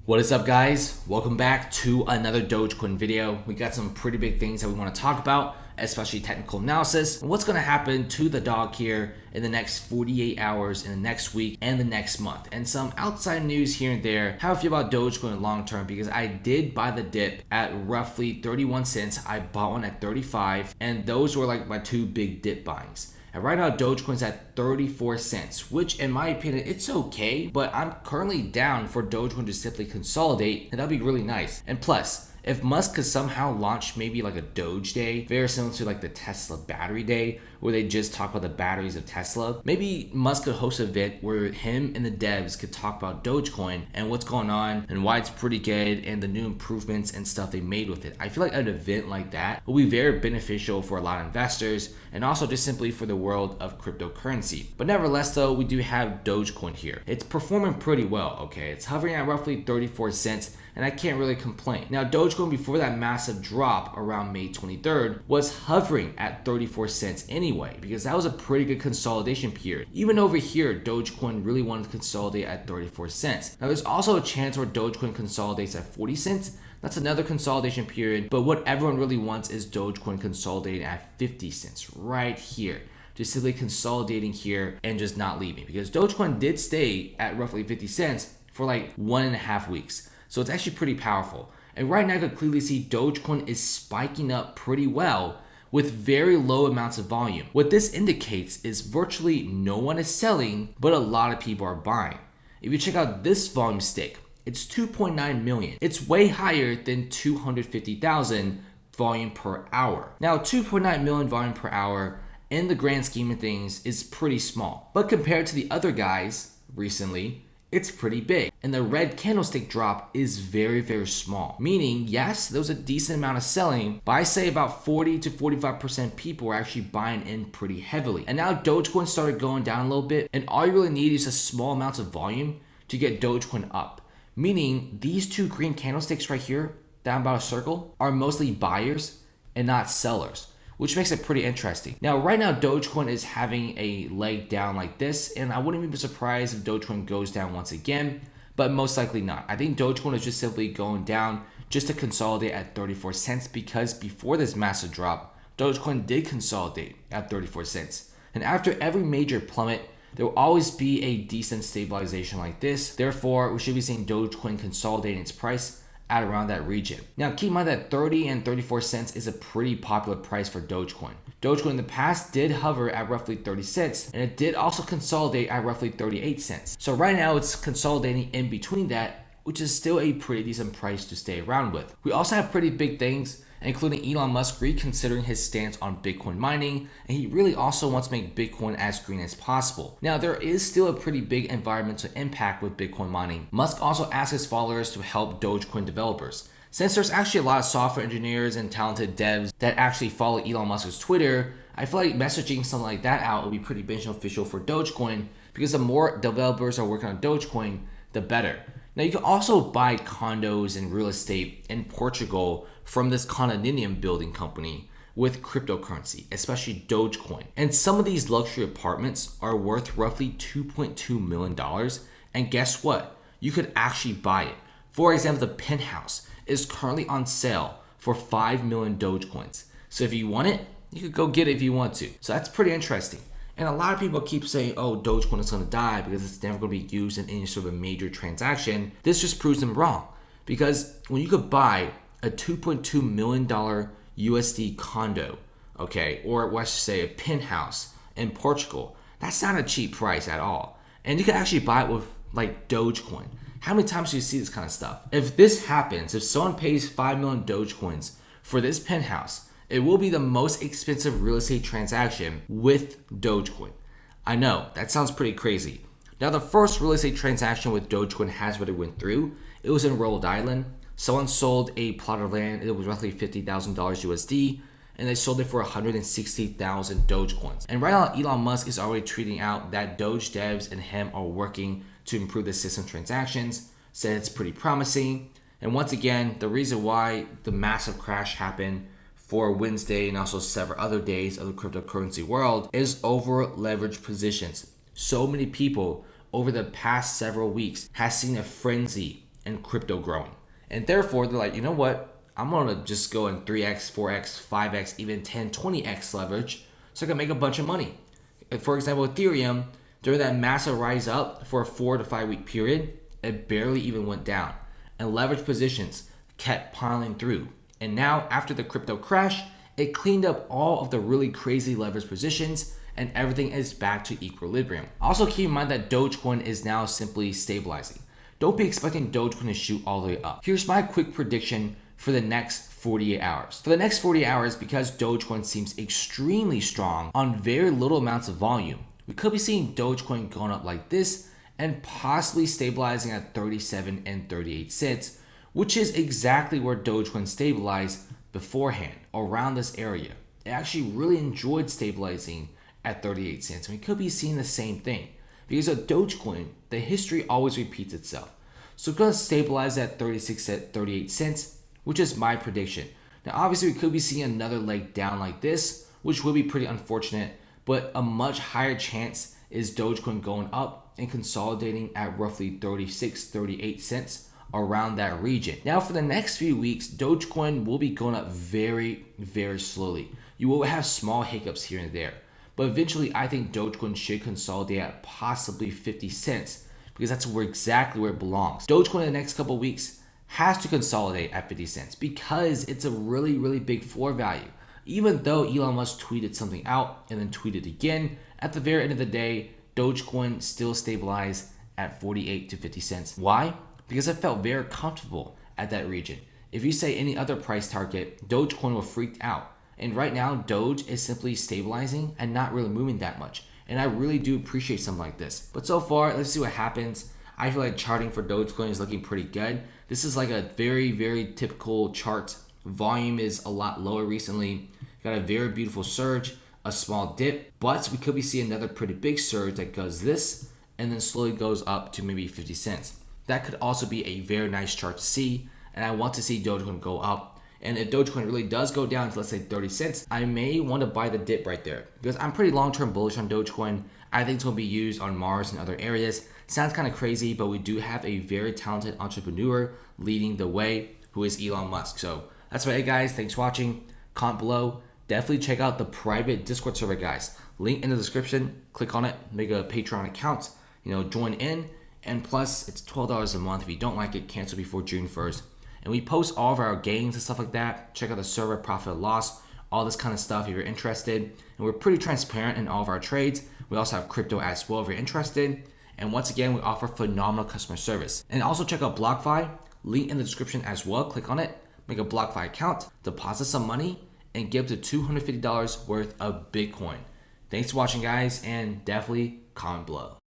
What is up, guys? Welcome back to another Dogecoin video. We got some pretty big things that we want to talk about, especially technical analysis and what's going to happen to the dog here in the next 48 hours, in the next week, and the next month, and some outside news here and there. How I feel about Dogecoin long term, because I did buy the dip at roughly 31 cents. I bought one at 35, and those were like my two big dip buyings. And right now, Dogecoin's at 34 cents, which in my opinion, it's okay, but I'm currently down for Dogecoin to simply consolidate, and that'd be really nice. And plus, if Musk could somehow launch maybe like a Doge Day, very similar to like the Tesla battery day, where they just talk about the batteries of Tesla, maybe Musk could host an event where him and the devs could talk about Dogecoin and what's going on and why it's pretty good and the new improvements and stuff they made with it. I feel like an event like that will be very beneficial for a lot of investors and also just simply for the world of cryptocurrency. But nevertheless though, we do have Dogecoin here. It's performing pretty well, okay? It's hovering at roughly 34 cents and I can't really complain. Now Dogecoin, before that massive drop around May 23rd, was hovering at 34 cents anyway, because that was a pretty good consolidation period. Even over here, Dogecoin really wanted to consolidate at 34 cents. Now there's also a chance where Dogecoin consolidates at 40 cents. That's another consolidation period, but what everyone really wants is Dogecoin consolidating at 50 cents right here. Just simply consolidating here and just not leaving, because Dogecoin did stay at roughly 50 cents for like 1.5 weeks. So it's actually pretty powerful. And right now I could clearly see Dogecoin is spiking up pretty well with very low amounts of volume. What this indicates is virtually no one is selling, but a lot of people are buying. If you check out this volume stick, it's 2.9 million. It's way higher than 250,000 volume per hour. Now 2.9 million volume per hour in the grand scheme of things is pretty small, but compared to the other guys recently, it's pretty big. And the red candlestick drop is very, very small. Meaning, yes, there was a decent amount of selling, but I say about 40 to 45% people are actually buying in pretty heavily. And now Dogecoin started going down a little bit, and all you really need is a small amounts of volume to get Dogecoin up. Meaning, these two green candlesticks right here, down about a circle, are mostly buyers and not sellers, which makes it pretty interesting. Now, right now, Dogecoin is having a leg down like this, and I wouldn't be surprised if Dogecoin goes down once again, but most likely not. I think Dogecoin is just simply going down just to consolidate at 34 cents, because before this massive drop, Dogecoin did consolidate at 34 cents. And after every major plummet, there will always be a decent stabilization like this. Therefore, we should be seeing Dogecoin consolidating its price at around that region. Now keep in mind that 30 and 34 cents is a pretty popular price for Dogecoin. Dogecoin in the past did hover at roughly 30 cents, and it did also consolidate at roughly 38 cents. So right now it's consolidating in between that, which is still a pretty decent price to stay around with. We also have pretty big things, including Elon Musk reconsidering his stance on Bitcoin mining, and he really also wants to make Bitcoin as green as possible. Now, there is still a pretty big environmental impact with Bitcoin mining. Musk also asked his followers to help Dogecoin developers. Since there's actually a lot of software engineers and talented devs that actually follow Elon Musk's Twitter, I feel like messaging something like that out would be pretty beneficial for Dogecoin, because the more developers are working on Dogecoin, the better. Now, you can also buy condos and real estate in Portugal from this condominium building company with cryptocurrency, especially Dogecoin. And some of these luxury apartments are worth roughly $2.2 million. And guess what? You could actually buy it. For example, the penthouse is currently on sale for 5 million Dogecoins. So if you want it, you could go get it if you want to. So that's pretty interesting. And a lot of people keep saying, oh, Dogecoin is going to die because it's never going to be used in any sort of major transaction. This just proves them wrong. Because when you could buy a $2.2 million USD condo, okay, or let's just say a penthouse in Portugal, that's not a cheap price at all. And you can actually buy it with like Dogecoin. How many times do you see this kind of stuff? If this happens, if someone pays 5 million Dogecoins for this penthouse, it will be the most expensive real estate transaction with Dogecoin. I know, that sounds pretty crazy. Now, the first real estate transaction with Dogecoin has already went through. It was in Rhode Island. Someone sold a plot of land. It was roughly $50,000 USD, and they sold it for 160,000 Dogecoins. And right now, Elon Musk is already tweeting out that Doge devs and him are working to improve the system transactions, said it's pretty promising. And once again, the reason why the massive crash happened for Wednesday and also several other days of the cryptocurrency world is over leveraged positions. So many people over the past several weeks has seen a frenzy and crypto growing. And therefore, they're like, you know what? I'm going to just go in 3x, 4x, 5x, even 10, 20x leverage so I can make a bunch of money. For example, Ethereum, during that massive rise up for a 4 to 5 week period, it barely even went down. And leverage positions kept piling through. And now, after the crypto crash, it cleaned up all of the really crazy leverage positions and everything is back to equilibrium. Also keep in mind that Dogecoin is now simply stabilizing. Don't be expecting Dogecoin to shoot all the way up. Here's my quick prediction for the next 48 hours. For the next 48 hours, because Dogecoin seems extremely strong on very little amounts of volume, we could be seeing Dogecoin going up like this and possibly stabilizing at 37 and 38 cents, which is exactly where Dogecoin stabilized beforehand, around this area. It actually really enjoyed stabilizing at 38 cents, and we could be seeing the same thing. Because of Dogecoin, the history always repeats itself. So it's going to stabilize at 36 cents, 38 cents, which is my prediction. Now, obviously, we could be seeing another leg down like this, which would be pretty unfortunate, but a much higher chance is Dogecoin going up and consolidating at roughly 36, 38 cents around that region. Now, for the next few weeks, Dogecoin will be going up very, very slowly. You will have small hiccups here and there, but eventually, I think Dogecoin should consolidate at possibly 50 cents because that's exactly where it belongs. Dogecoin in the next couple of weeks has to consolidate at 50 cents because it's a really, really big floor value. Even though Elon Musk tweeted something out and then tweeted again, at the very end of the day, Dogecoin still stabilized at 48 to 50 cents. Why? Because I felt very comfortable at that region. If you say any other price target, Dogecoin will freak out. And right now, Doge is simply stabilizing and not really moving that much. And I really do appreciate something like this. But so far, let's see what happens. I feel like charting for Dogecoin is looking pretty good. This is like a very, very typical chart. Volume is a lot lower recently. Got a very beautiful surge, a small dip, but we could be seeing another pretty big surge that goes this and then slowly goes up to maybe 50 cents. That could also be a very nice chart to see. And I want to see Dogecoin go up. And if Dogecoin really does go down to, let's say, 30 cents, I may want to buy the dip right there because I'm pretty long-term bullish on Dogecoin. I think it's going to be used on Mars and other areas. Sounds kind of crazy, but we do have a very talented entrepreneur leading the way who is Elon Musk. So that's about it, guys. Thanks for watching. Comment below. Definitely check out the private Discord server, guys. Link in the description. Click on it. Make a Patreon account. Join in. And plus, it's $12 a month. If you don't like it, cancel before June 1st. And we post all of our gains and stuff like that. Check out the server, profit and loss, all this kind of stuff if you're interested. And we're pretty transparent in all of our trades. We also have crypto as well if you're interested. And once again, we offer phenomenal customer service. And also check out BlockFi. Link in the description as well. Click on it. Make a BlockFi account. Deposit some money. And give up to $250 worth of Bitcoin. Thanks for watching, guys. And definitely comment below.